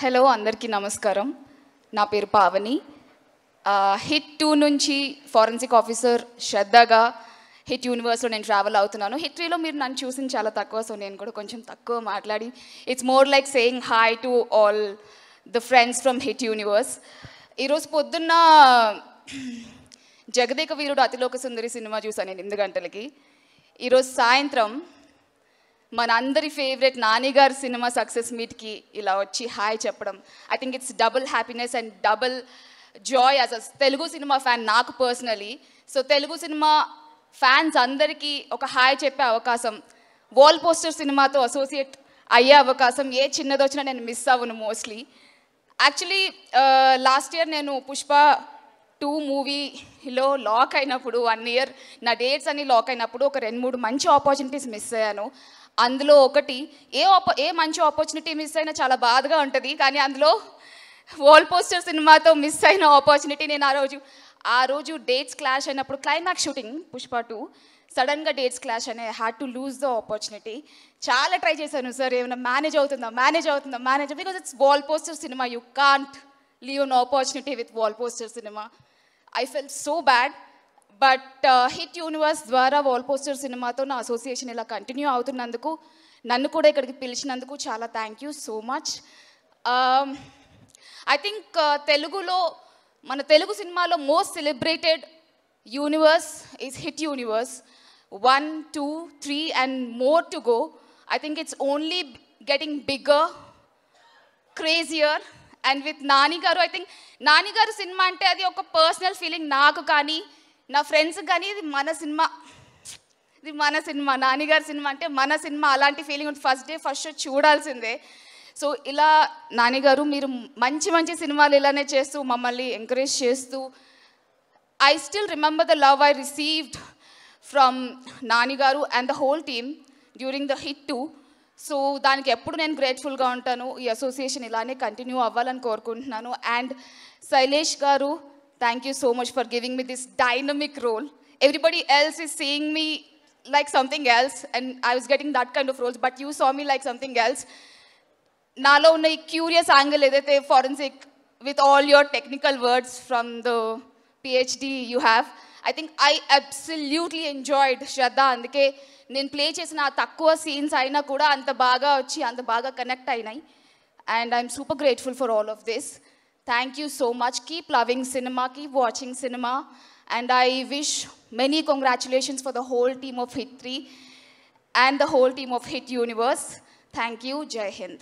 Hello అందరికీ నమస్కారం. నా పేరు పావని. హిట్ 2 నుంచి ఫారెన్సిక్ ఆఫీసర్ శ్రద్ధగా హిట్ యూనివర్స్లో నేను ట్రావెల్ అవుతున్నాను. హిట్ 3లో మీరు నన్ను చూసింది చాలా తక్కువ, సో నేను కూడా కొంచెం తక్కువ మాట్లాడి it's more like saying hi to all the friends from hit universe. ఈరోజు పొద్దున్న జగదేక వీరుడు అతిలోక సుందరి సినిమా చూసాను నేను 8 గంటలకి. ఈరోజు సాయంత్రం మన అందరి ఫేవరెట్ నాని గారి సినిమా సక్సెస్ మీట్కి ఇలా వచ్చి హాయ్ చెప్పడం, I think it's double happiness and double joy as a Telugu cinema fan నాకు personally. So Telugu cinema fans అందరికీ ఒక హాయ్ చెప్పే అవకాశం, వాల్ పోస్టర్ సినిమాతో అసోసియేట్ అయ్యే అవకాశం ఏ చిన్నది వచ్చినా నేను మిస్ అవ్వను మోస్ట్లీ. యాక్చువల్లీ లాస్ట్ ఇయర్ నేను పుష్ప 2 మూవీలో లాక్ అయినప్పుడు 1 ఇయర్ నా డేట్స్ అన్ని లాక్ అయినప్పుడు ఒక 2-3 మంచి ఆపర్చునిటీస్ మిస్ అయ్యాను. అందులో ఒకటి ఏ మంచి ఆపర్చునిటీ మిస్ అయినా చాలా బాధగా ఉంటుంది, కానీ అందులో వాల్ పోస్టర్ సినిమాతో మిస్ అయిన ఆపర్చునిటీ. నేను ఆ రోజు డేట్స్ క్లాష్ అయినప్పుడు క్లైమాక్స్ షూటింగ్ పుష్ప 2 సడన్గా డేట్స్ క్లాష్ అని I had to lose the opportunity. చాలా ట్రై చేశాను సార్, ఏమైనా మేనేజ్ అవుతుందా because it's wall poster cinema, you can't leave an opportunity with wall poster cinema. I felt so bad. But hit universe ద్వారా wall poster సినిమాతో నా association ఇలా continue అవుతున్నందుకు, నన్ను కూడా ఇక్కడికి పిలిచినందుకు చాలా thank you so much. I think తెలుగులో మన తెలుగు సినిమాలో most celebrated universe is hit universe. 1, 2, 3 and more to go. I think it's only getting bigger, crazier. And with Nani garu, I think Nani గారు సినిమా అంటే అది ఒక పర్సనల్ ఫీలింగ్ నాకు కానీ నా ఫ్రెండ్స్కి కానీ. ఇది మన సినిమా నాని గారి సినిమా అంటే మన సినిమా, అలాంటి ఫీలింగ్ ఉంటుంది. ఫస్ట్ డే ఫస్ట్ షో చూడాల్సిందే. సో ఇలా నాని గారు మీరు మంచి సినిమాలు ఇలానే చేస్తూ మమ్మల్ని ఎంకరేజ్ చేస్తూ, I still remember the love I received from Nani garu and the whole team during the hit 2. So దానికి ఎప్పుడు నేను గ్రేట్ఫుల్గా ఉంటాను. ఈ అసోసియేషన్ ఇలానే కంటిన్యూ అవ్వాలని కోరుకుంటున్నాను. అండ్ శైలేష్ గారు, thank you so much for giving me this dynamic role. Everybody else is seeing me like something else and I was getting that kind of roles, but you saw me like something else. Nalo unna curious angle edaithe forensic with all your technical words from the PhD you have, I think I absolutely enjoyed Shraddha. Andike నేను play చేసిన ఆ తక్కువ scenes అయినా కూడా అంత బాగా వచ్చి అంత బాగా కనెక్ట్ అయినాయి. And I'm super grateful for all of this. Thank you so much. Keep loving cinema, keep watching cinema. And I wish many congratulations for the whole team of Hit 3 and the whole team of Hit Universe. Thank you. Jai Hind.